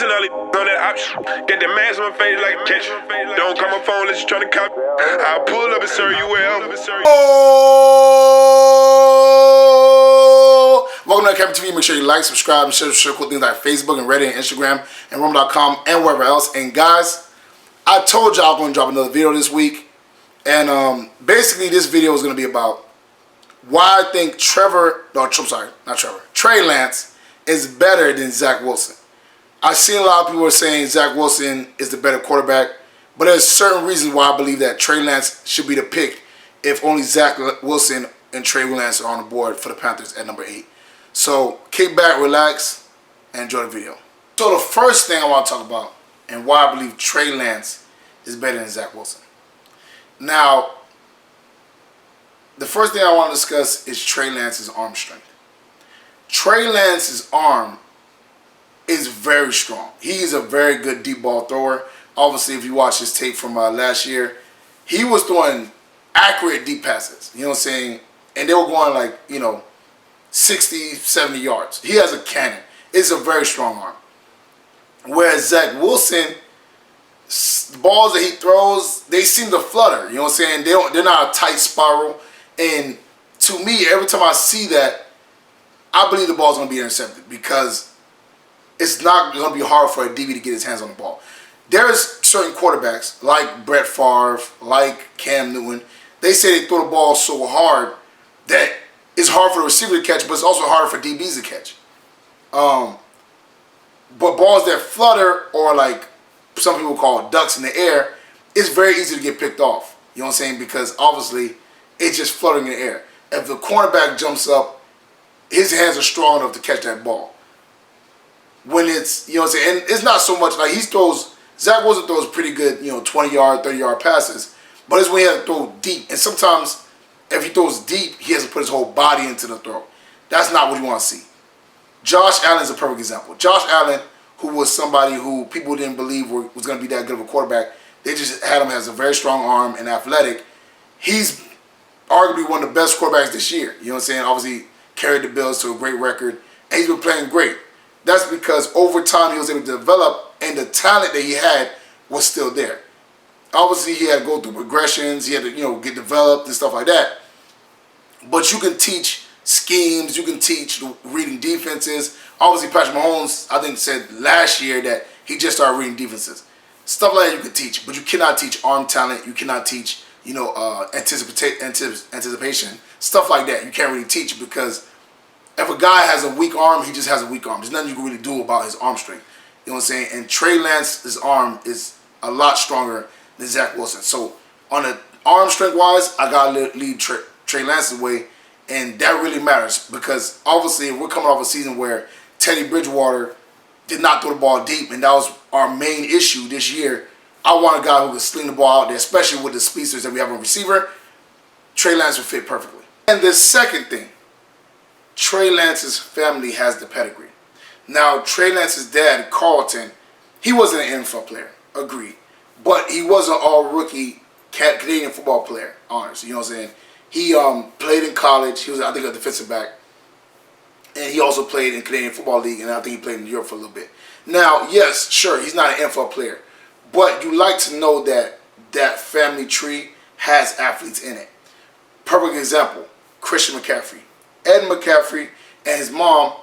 and all these on that option. Get the mask on my face like a catch. Don't call my phone unless you tryna cop. I'll pull up and serve you well. Oh! Welcome to LCameraTV. Make sure you like, subscribe, and share cool things like Facebook and Reddit and Instagram and Rumble.com and wherever else. And guys, I told y'all I'm going to drop another video this week. And basically this video is going to be about why I think Trey Lance is better than Zach Wilson. I've seen a lot of people saying Zach Wilson is the better quarterback, but there's certain reasons why I believe that Trey Lance should be the pick if only Zach Wilson and Trey Lance are on the board for the Panthers at number 8. So kick back, relax, and enjoy the video. So the first thing I want to talk about and why I believe Trey Lance is better than Zach Wilson. Now, the first thing I want to discuss is Trey Lance's arm strength. Trey Lance's arm is very strong. He's a very good deep ball thrower. Obviously, if you watch his tape from last year, he was throwing accurate deep passes. You know what I'm saying? And they were going like, 60, 70 yards. He has a cannon. It's a very strong arm. Whereas Zach Wilson, the balls that he throws, they seem to flutter. You know what I'm saying? They're not a tight spiral. And to me, every time I see that, I believe the ball's going to be intercepted because it's not going to be hard for a DB to get his hands on the ball. There's certain quarterbacks like Brett Favre, like Cam Newton. They say they throw the ball so hard that it's hard for the receiver to catch, but it's also hard for DBs to catch. But balls that flutter, or like some people call ducks in the air, it's very easy to get picked off. You know what I'm saying? Because obviously it's just fluttering in the air. If the cornerback jumps up, his hands are strong enough to catch that ball. When it's, you know what I'm saying, and it's not so much like Zach Wilson throws pretty good, 20-yard, 30-yard passes, but it's when he has to throw deep. And sometimes if he throws deep, he has to put his whole body into the throw. That's not what you want to see. Josh Allen's a perfect example. Josh Allen, who was somebody who people didn't believe was going to be that good of a quarterback, they just had him as a very strong arm and athletic. He's arguably one of the best quarterbacks this year. You know what I'm saying? Obviously carried the Bills to a great record, and he's been playing great. That's because over time he was able to develop, and the talent that he had was still there. Obviously he had to go through progressions, he had to get developed and stuff like that. But you can teach schemes, you can teach reading defenses. Obviously Patrick Mahomes, I think, said last year that he just started reading defenses. Stuff like that you can teach, but you cannot teach arm talent. You cannot teach anticipation, stuff like that. You can't really teach, because if a guy has a weak arm, he just has a weak arm. There's nothing you can really do about his arm strength. You know what I'm saying? And Trey Lance's arm is a lot stronger than Zach Wilson. So on the arm strength wise, I gotta lead Trey Lance's way, and that really matters, because obviously we're coming off a season where Teddy Bridgewater did not throw the ball deep, and that was our main issue this year. I want a guy who can sling the ball out there, especially with the speedsters that we have on receiver. Trey Lance will fit perfectly. And the second thing, Trey Lance's family has the pedigree. Now, Trey Lance's dad, Carlton, he wasn't an NFL player, agreed. But he was an all-rookie Canadian football player, honors. You know what I'm saying? He played in college. He was, I think, a defensive back. And he also played in Canadian Football League, and I think he played in Europe for a little bit. Now, yes, sure, he's not an NFL player. But you like to know that that family tree has athletes in it. Perfect example, Christian McCaffrey. Ed McCaffrey and his mom,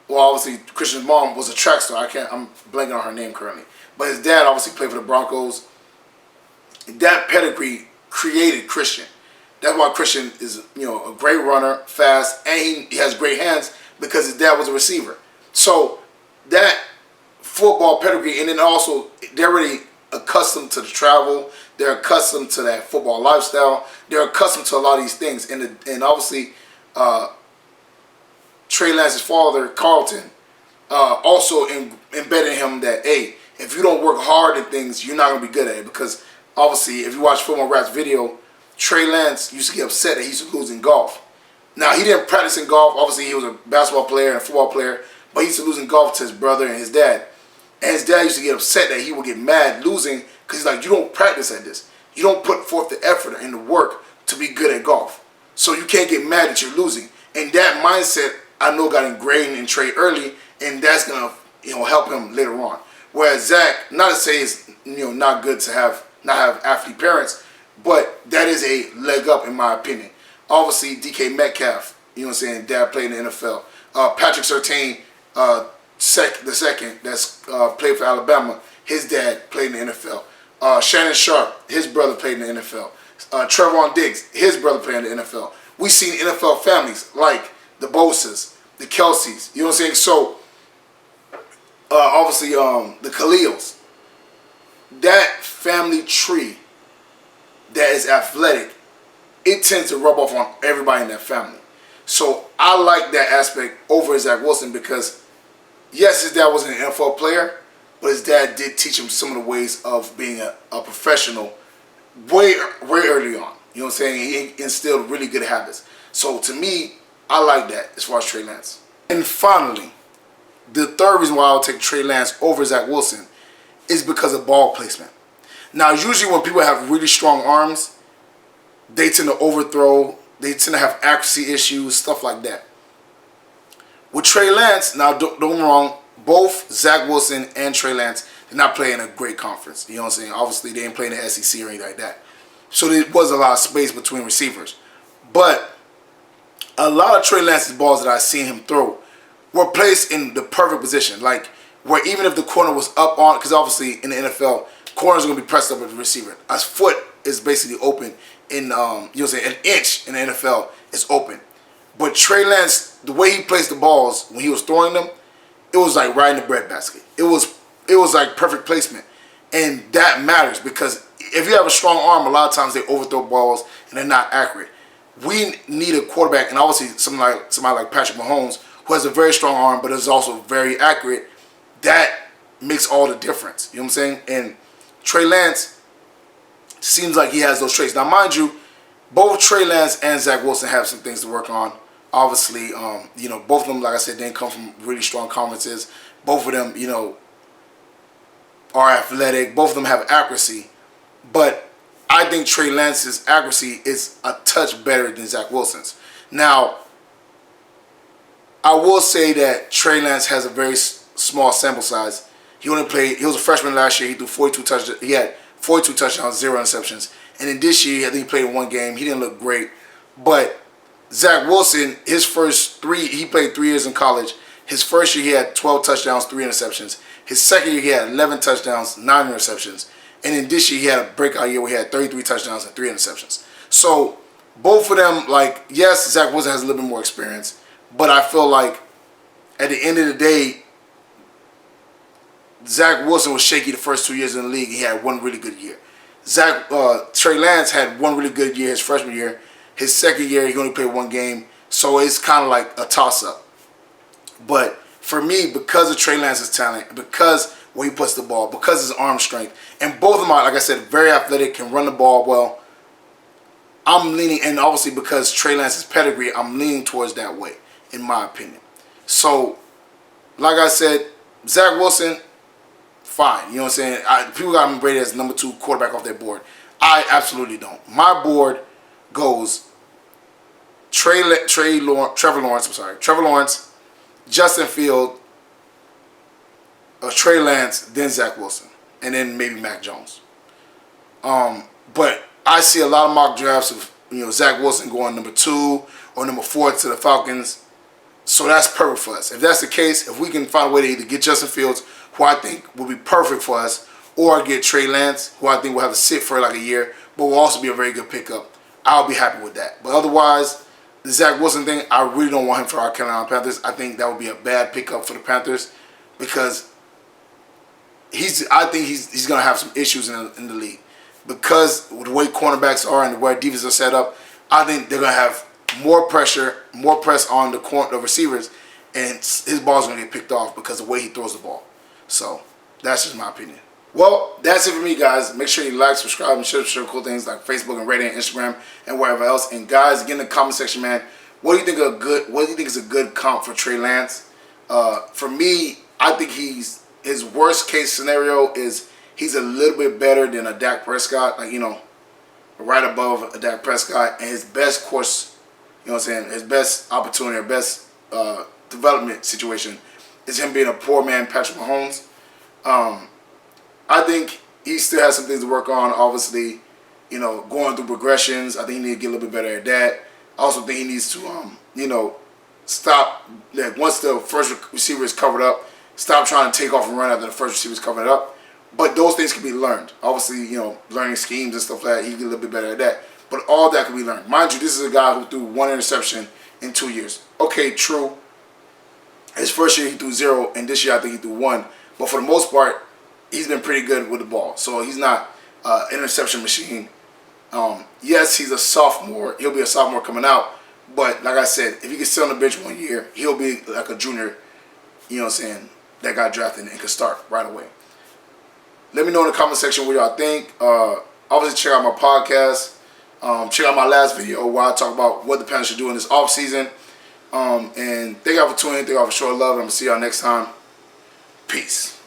well, obviously Christian's mom was a track star. I'm blanking on her name currently. But his dad obviously played for the Broncos. That pedigree created Christian. That's why Christian is, a great runner, fast, and he has great hands, because his dad was a receiver. So that football pedigree, and then also they're already accustomed to the travel. They're accustomed to that football lifestyle. They're accustomed to a lot of these things, and obviously Trey Lance's father, Carlton, also embedded in him that, hey, if you don't work hard at things, you're not going to be good at it. Because obviously, if you watch Football Rap's video, Trey Lance used to get upset that he used to lose in golf. Now, he didn't practice in golf. Obviously, he was a basketball player and a football player, but he used to lose in golf to his brother and his dad. And his dad used to get upset that he would get mad losing, because he's like, you don't practice at this. You don't put forth the effort and the work to be good at golf. So you can't get mad that you're losing. And that mindset, I know, got ingrained in Trey early, and that's going to help him later on. Whereas Zach, not to say it's not good to not have athlete parents, but that is a leg up in my opinion. Obviously, DK Metcalf, dad played in the NFL. Patrick Surtain, the second, that's played for Alabama. His dad played in the NFL. Shannon Sharp, his brother played in the NFL. Trevon Diggs, his brother played in the NFL. We've seen NFL families like the Bosas, the Kelseys. You know what I'm saying? So obviously the Khalils. That family tree that is athletic, it tends to rub off on everybody in that family. So I like that aspect over Zach Wilson because, yes, his dad wasn't an NFL player, but his dad did teach him some of the ways of being a professional way early on. You know what I'm saying? He instilled really good habits. So to me, I like that as far as Trey Lance. And finally, the third reason why I'll take Trey Lance over Zach Wilson is because of ball placement. Now, usually when people have really strong arms, they tend to overthrow. They tend to have accuracy issues, stuff like that. With Trey Lance, now don't get me wrong, both Zach Wilson and Trey Lance did not play in a great conference. You know what I'm saying? Obviously, they didn't play in the SEC or anything like that. So there was a lot of space between receivers. But a lot of Trey Lance's balls that I've seen him throw were placed in the perfect position. Like, where even if the corner was up on, because obviously in the NFL, corners are going to be pressed up with the receiver. A foot is basically open in, an inch in the NFL is open. But Trey Lance, the way he placed the balls when he was throwing them, it was like right in the breadbasket. It was like perfect placement. And that matters because if you have a strong arm, a lot of times they overthrow balls and they're not accurate. We need a quarterback, and obviously somebody like Patrick Mahomes, who has a very strong arm but is also very accurate. That makes all the difference. You know what I'm saying? And Trey Lance seems like he has those traits. Now, mind you, both Trey Lance and Zach Wilson have some things to work on. Obviously, both of them, like I said, didn't come from really strong conferences. Both of them, are athletic. Both of them have accuracy. But I think Trey Lance's accuracy is a touch better than Zach Wilson's. Now, I will say that Trey Lance has a very small sample size. He was a freshman last year. He threw 42 touchdowns. He had 42 touchdowns, 0 interceptions. And in this year, I think he played one game. He didn't look great. But Zach Wilson, he played 3 years in college. His first year, he had 12 touchdowns, 3 interceptions. His second year, he had 11 touchdowns, 9 interceptions. And in this year, he had a breakout year where he had 33 touchdowns and 3 interceptions. So both of them, yes, Zach Wilson has a little bit more experience. But I feel like at the end of the day, Zach Wilson was shaky the first 2 years in the league. He had one really good year. Trey Lance had one really good year his freshman year. His second year, he only played one game. So it's kind of like a toss-up. But for me, because of Trey Lance's talent, because where he puts the ball, because his arm strength, and both of them are, like I said, very athletic, can run the ball well, I'm leaning, and obviously because Trey Lance's pedigree, I'm leaning towards that way, in my opinion. So, like I said, Zach Wilson, fine. You know what I'm saying? People got him rated as number 2 quarterback off their board. I absolutely don't. My board goes Trevor Lawrence, Justin Field, Trey Lance, then Zach Wilson, and then maybe Mac Jones. But I see a lot of mock drafts of Zach Wilson going number 2 or number 4 to the Falcons. So that's perfect for us. If that's the case, if we can find a way to either get Justin Fields, who I think will be perfect for us, or get Trey Lance, who I think will have to sit for like a year, but will also be a very good pickup, I'll be happy with that. But otherwise, the Zach Wilson thing, I really don't want him for our Carolina Panthers. I think that would be a bad pickup for the Panthers because I think he's going to have some issues in the league. Because the way cornerbacks are and the way defenses are set up, I think they're going to have more press on the receivers, and his ball's going to get picked off because of the way he throws the ball. So that's just my opinion. Well, that's it for me, guys. Make sure you like, subscribe, and share cool things like Facebook and Reddit and Instagram and wherever else. And guys, get in the comment section, man. What do you think is a good comp for Trey Lance? For me, I think his worst case scenario is he's a little bit better than a Dak Prescott, right above a Dak Prescott. And his best course, his best opportunity or best development situation is him being a poor man Patrick Mahomes. I think he still has some things to work on. Obviously, going through progressions. I think he needs to get a little bit better at that. I also think he needs to, stop. Like once the first receiver is covered up, stop trying to take off and run after the first receiver is covered up. But those things can be learned. Obviously, learning schemes and stuff like that. He can get a little bit better at that. But all that can be learned. Mind you, this is a guy who threw 1 interception in 2 years. Okay, true. His first year he threw 0, and this year I think he threw 1. But for the most part, he's been pretty good with the ball. So he's not an interception machine. Yes, he's a sophomore. He'll be a sophomore coming out. But like I said, if he can sit on the bench 1 year, he'll be like a junior, that got drafted and can start right away. Let me know in the comment section what y'all think. Obviously, check out my podcast. Check out my last video where I talk about what the Panthers should do in this offseason. And thank y'all for tuning in. Thank y'all for showing love. And I'm going to see y'all next time. Peace.